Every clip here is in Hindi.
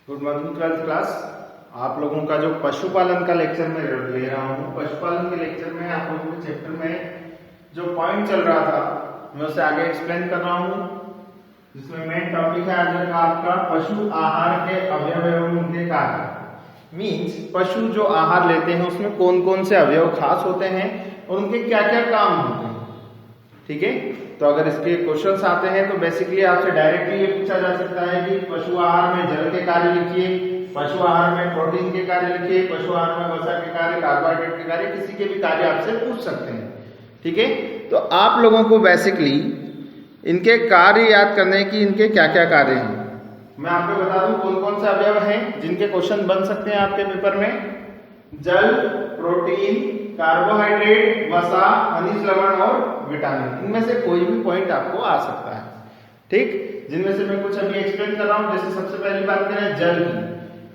Good morning 12th class. आप लोगों का जो पशुपालन का लेक्चर में ले रहा हूँ, पशुपालन के लेक्चर में आप लोगों के चैप्टर में जो पॉइंट चल रहा था मैं उसे आगे एक्सप्लेन कर रहा हूँ, जिसमें मेन टॉपिक है आज का आपका पशु आहार के अवयव एवं उनके कार्य। मीन्स पशु जो आहार लेते हैं उसमें कौन कौन से अवयव खास होते हैं और उनके क्या क्या काम होते हैं। ठीक है, तो अगर इसके क्वेश्चंस आते हैं तो बेसिकली आपसे डायरेक्टली ये पूछा जा सकता है कि पशु आहार में जल के कार्य लिखिए, पशु आहार में प्रोटीन के कार्य लिखिए, पशु आहार में वसा के कार्य, कार्बोहाइड्रेट के कार्य, किसी के भी कार्य आपसे पूछ सकते हैं। ठीक है, तो आप लोगों को बेसिकली इनके कार्य याद करने की इनके क्या क्या कार्य हैं मैं आपको बता दूं कौन कौन से अवयव हैं जिनके क्वेश्चन बन सकते हैं आपके पेपर में। जल, प्रोटीन, कार्बोहाइड्रेट, वसा, खनिज लवण और विटामिन, इनमें से कोई भी पॉइंट आपको आ सकता है। ठीक, जिनमें से मैं कुछ अभी एक्सप्लेन कर रहा हूं। जैसे सबसे पहली बात करें जल की,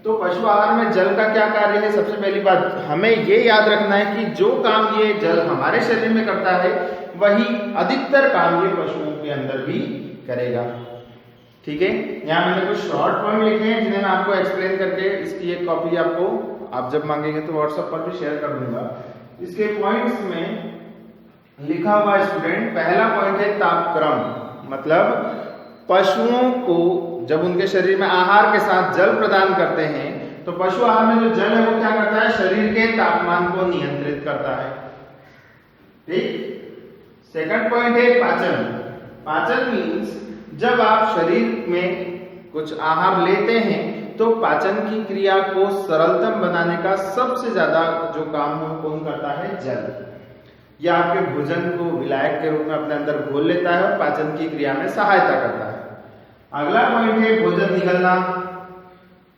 तो पशु आहार में जल का क्या कार्य है। सबसे पहली बात हमें ये याद रखना है कि जो काम ये जल हमारे शरीर में करता है वही अधिकतर काम ये पशुओं के अंदर भी करेगा। ठीक है, यहाँ मैंने कुछ शॉर्ट पॉइंट लिखे हैं जिन्हें मैं आपको एक्सप्लेन करके इसकी एक कॉपी आपको आप जब मांगेंगे तो व्हाट्सएप पर भी शेयर कर दूंगा। इसके पॉइंट्स में लिखा हुआ स्टूडेंट, पहला पॉइंट है तापक्रम, मतलब पशुओं को जब उनके शरीर में आहार के साथ जल प्रदान करते हैं तो पशु आहार में जो जल है वो क्या करता है, शरीर के तापमान को नियंत्रित करता है। ठीक, सेकंड पॉइंट है पाचन। पाचन मीन्स जब आप शरीर में कुछ आहार लेते हैं तो पाचन की क्रिया को सरलतम बनाने का सबसे ज्यादा जो काम है कौन करता है, जल। यह आपके भोजन को विलायक के रूप में अपने अंदर घोल लेता है और पाचन की क्रिया में सहायता करता है। अगला पॉइंट है भोजन निगलना।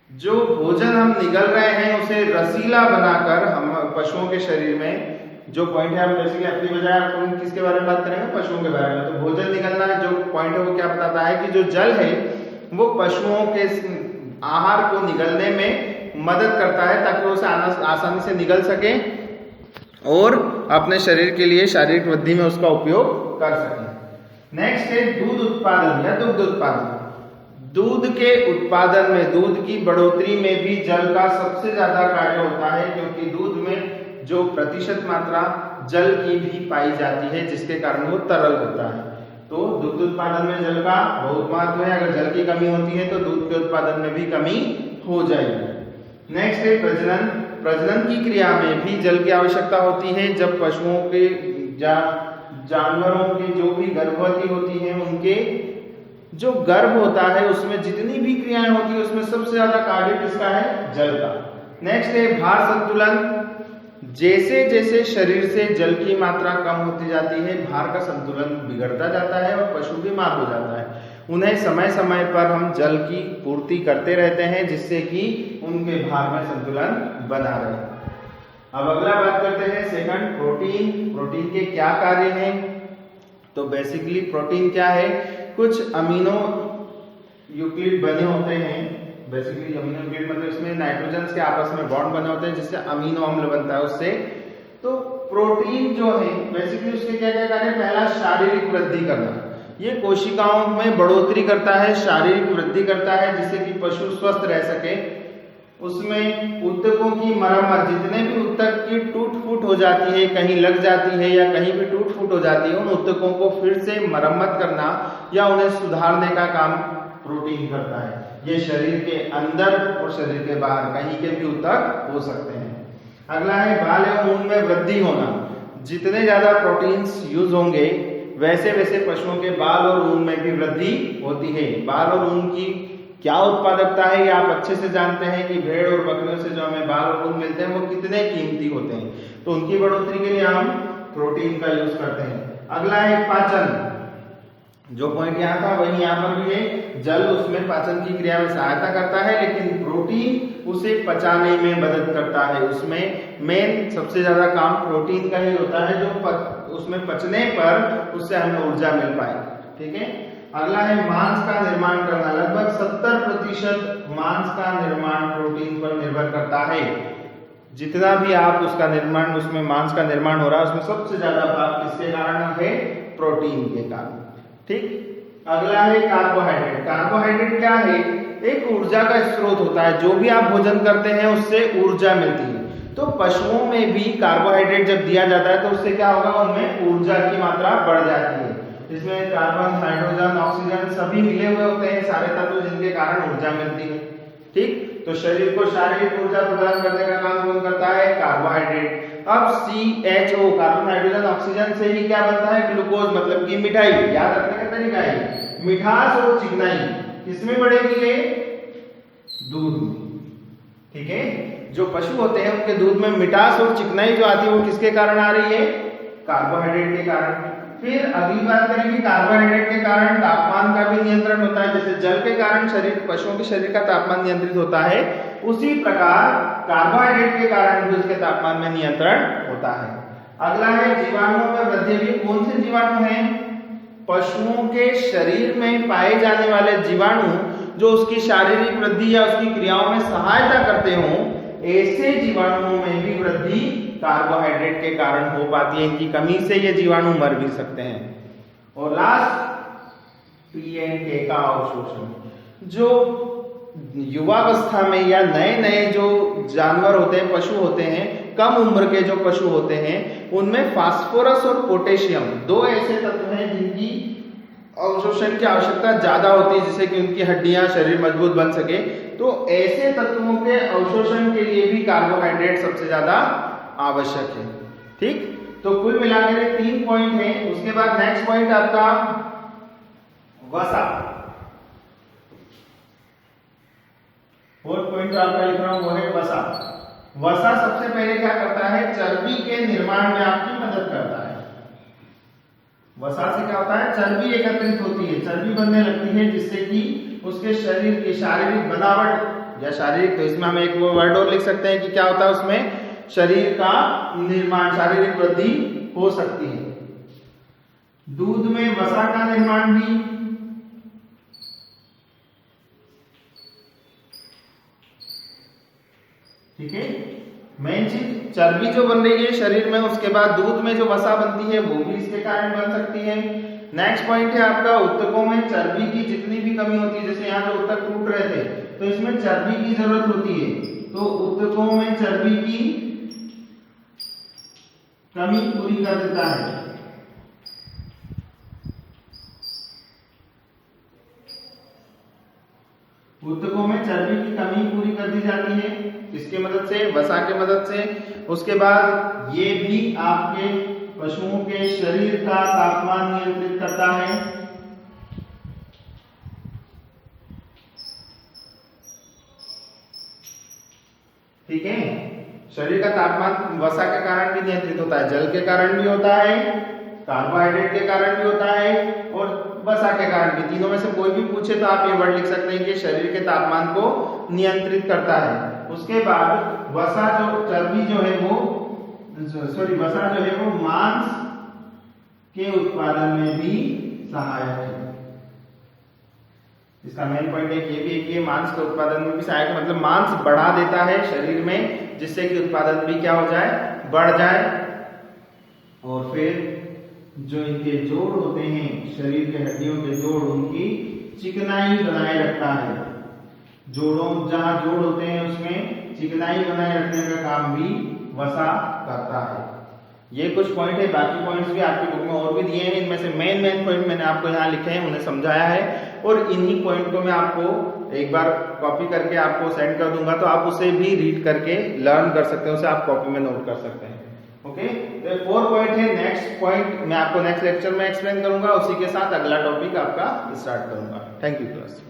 जो भोजन हम निगल रहे हैं उसे रसीला बनाकर हम पशुओं के शरीर में, जो पॉइंट है हम बेसिकली अपनी बजाय हम किसके बारे में बात करेंगे, पशुओं के बारे में। तो भोजन निगलना जो पॉइंट है वो क्या बताता है कि जो जल है वो पशुओं के आहार को निगलने में मदद करता है ताकि वो आसानी से निगल सके और अपने शरीर के लिए शारीरिक वृद्धि में उसका उपयोग कर सके। नेक्स्ट है दूध उत्पादन या दुग्ध उत्पादन। दूध के उत्पादन में, दूध की बढ़ोतरी में भी जल का सबसे ज्यादा कार्य होता है, क्योंकि दूध में जो प्रतिशत मात्रा जल की भी पाई जाती है जिसके कारण वो तरल होता है। तो दुग्ध उत्पादन में जल का बहुत महत्व है। अगर जल की कमी होती है तो दूध के उत्पादन में भी कमी हो जाएगी। नेक्स्ट है प्रजनन। प्रजनन की क्रिया में भी जल की आवश्यकता होती है। जब पशुओं के जानवरों की जो भी गर्भवती होती है उनके जो गर्भ होता है उसमें जितनी भी क्रियाएं होती है उसमें सबसे ज्यादा कार्य किसका है, जल का। नेक्स्ट है भार संतुलन। जैसे जैसे शरीर से जल की मात्रा कम होती जाती है भार का संतुलन बिगड़ता जाता है और पशु बीमार हो जाता है। उन्हें समय समय पर हम जल की पूर्ति करते रहते हैं जिससे कि उनके भार में संतुलन बना रहे। अब अगला बात करते हैं सेकंड, प्रोटीन। प्रोटीन के क्या कार्य हैं, तो बेसिकली प्रोटीन क्या है, कुछ अमीनो यूक्लिड बने होते हैं। बेसिकली अमीनो यूक्लिड मतलब इसमें नाइट्रोजन के आपस में बॉन्ड बने होते हैं जिससे अमीनो अम्ल बनता है उससे। तो प्रोटीन जो है बेसिकली उसके क्या क्या कार्य, पहला शारीरिक वृद्धि करना, ये कोशिकाओं में बढ़ोतरी करता है, शारीरिक वृद्धि करता है जिससे कि पशु स्वस्थ रह सके। उसमें ऊतकों की मरम्मत, जितने भी ऊतक की टूट फूट हो जाती है, कहीं लग जाती है या कहीं भी टूट फूट हो जाती है, उन ऊतकों को फिर से मरम्मत करना या उन्हें सुधारने का काम प्रोटीन करता है। ये शरीर के अंदर और शरीर के बाहर कहीं के भी ऊतक हो सकते हैं। अगला है बाल एवं ऊन में वृद्धि होना। जितने ज्यादा प्रोटीन्स यूज होंगे वैसे वैसे पशुओं के बाल और ऊन में भी वृद्धि होती है। बाल और ऊन की क्या उत्पादकता है ये आप अच्छे से जानते हैं कि भेड़ और बकरियों से जो हमें बाल और ऊन मिलते हैं वो कितने कीमती होते हैं, तो उनकी बढ़ोतरी के लिए हम प्रोटीन का यूज करते हैं। अगला है पाचन। जो पॉइंट यहाँ था वही यहाँ पर भी है। जल उसमें पाचन की क्रिया में सहायता करता है लेकिन प्रोटीन उसे पचाने में मदद करता है। उसमें मेन सबसे ज्यादा काम प्रोटीन का ही होता है जो उसमें पचने पर उससे हमें ऊर्जा मिल पाए। ठीक है, अगला है मांस का निर्माण करना। लगभग 70% मांस का निर्माण प्रोटीन पर निर्भर करता है। जितना भी आप उसका निर्माण, उसमें मांस का निर्माण हो रहा है उसमें सबसे ज्यादा भाग किसके कारण है, प्रोटीन के कारण। ठीक, अगला है कार्बोहाइड्रेट। कार्बोहाइड्रेट क्या है, एक ऊर्जा का स्रोत होता है। जो भी आप भोजन करते हैं उससे ऊर्जा मिलती है। तो पशुओं में भी कार्बोहाइड्रेट जब दिया जाता है तो उससे क्या होगा, उनमें ऊर्जा की मात्रा बढ़ जाती है। इसमें कार्बन, हाइड्रोजन, ऑक्सीजन सभी मिले हुए होते हैं, सारे तत्व, जिनके कारण ऊर्जा मिलती है। ठीक, तो शरीर को शारीरिक ऊर्जा प्रदान करने का काम कौन करता है, कार्बोहाइड्रेट। अब CHO, कार्बन, हाइड्रोजन, ऑक्सीजन से ही क्या बनता है, ग्लूकोज, मतलब कि मिठाई। याद रखने का तरीका है, मिठास और चिकनाई किसमें बढ़ेगी, ये दूध में। ठीक है, जो पशु होते हैं उनके दूध में मिठास और चिकनाई जो आती है वो किसके कारण आ रही है, कार्बोहाइड्रेट के कारण। फिर अगली बात करेंगे, कार्बोहाइड्रेट के कारण तापमान का भी नियंत्रण होता है। जैसे जल के कारण पशुओं के शरीर का तापमान नियंत्रित होता है, उसी प्रकार कार्बोहाइड्रेट के कारण भी उसके तापमान में नियंत्रण होता है। अगला है जीवाणुओं में वृद्धि। भी कौन से जीवाणु हैं, पशुओं के शरीर में पाए जाने वाले जीवाणु जो उसकी शारीरिक वृद्धि या उसकी क्रियाओं में सहायता करते हों, ऐसे जीवाणुओं में भी वृद्धि कार्बोहाइड्रेट के कारण हो पाती है। इनकी कमी से ये जीवाणु मर भी सकते हैं। और लास्ट, P and K का अवशोषण। जो युवावस्था में या नए नए जो जानवर होते हैं, पशु होते हैं, कम उम्र के जो पशु होते हैं, उनमें फास्फोरस और पोटेशियम, दो ऐसे तत्व हैं जिनकी अवशोषण की आवश्यकता ज्यादा होती है, जिससे कि उनकी हड्डियां, शरीर मजबूत बन सके। तो ऐसे तत्वों के अवशोषण के लिए भी कार्बोहाइड्रेट सबसे ज्यादा आवश्यक है। ठीक, तो कुल मिलाकर 3 पॉइंट हैं। उसके बाद नेक्स्ट पॉइंट आपका वसा। 4th पॉइंट आपका लिख रहा हूं, वो है वसा। वसा सबसे पहले क्या करता है, चर्बी के निर्माण में आपकी मदद करता है। वसा से क्या होता है, चर्बी एकत्रित होती है, चर्बी बनने लगती है, जिससे कि उसके शरीर की शारीरिक बनावट या शारीरिक, तो इसमें हम एक वर्ड और लिख सकते हैं कि क्या होता है, उसमें शरीर का निर्माण, शारीरिक वृद्धि हो सकती है। दूध में वसा का निर्माण भी, ठीक है, मेन चीज चर्बी जो बन रही है शरीर में, उसके बाद दूध में जो वसा बनती है वो भी इसके कारण बन सकती है। नेक्स्ट पॉइंट है आपका ऊतकों में चर्बी की जितनी भी कमी होती है, जैसे यहाँ जो ऊतक टूट रहे थे तो इसमें चर्बी की जरूरत होती है, तो ऊतकों में चर्बी की कमी पूरी कर देता है। ऊतकों में चर्बी की कमी पूरी कर दी जाती है, किसके मदद से, वसा के मदद से। उसके बाद ये भी आपके पशुओं के शरीर का तापमान नियंत्रित करता है। ठीक है, शरीर का तापमान वसा के कारण भी नियंत्रित होता है, जल के कारण भी होता है, कार्बोहाइड्रेट के कारण भी होता है और वसा के कारण भी। तीनों में से कोई भी पूछे तो आप ये वर्ड लिख सकते हैं कि शरीर के तापमान को नियंत्रित करता है। उसके बाद वसा जो चर्बी जो है वो वसा जो है वो मांस के उत्पादन में भी सहायक है। इसका मेन पॉइंट एक ये भी है कि मांस के उत्पादन में भी सहायक है, मतलब मांस बढ़ा देता है शरीर में, जिससे कि उत्पादन भी क्या हो जाए, बढ़ जाए। और फिर जो इनके जोड़ होते हैं, शरीर के हड्डियों के जोड़, उनकी चिकनाई बनाए रखता है। जोड़ों, जहां जोड़ होते हैं उसमें चिकनाई बनाए रखने का काम भी वसा करता है। ये कुछ पॉइंट है, बाकी पॉइंट्स भी आपकी बुक में और भी दिए हैं। इनमें से मेन पॉइंट मैंने आपको यहाँ लिखे हैं, उन्हें समझाया है, और इन्हीं पॉइंट को मैं आपको एक बार कॉपी करके आपको सेंड कर दूंगा, तो आप उसे भी रीड करके लर्न कर सकते हैं, उसे आप कॉपी में नोट कर सकते हैं। ओके, तो 4 पॉइंट है। नेक्स्ट पॉइंट मैं आपको नेक्स्ट लेक्चर में एक्सप्लेन करूंगा, उसी के साथ अगला टॉपिक आपका स्टार्ट करूंगा। Thank you class.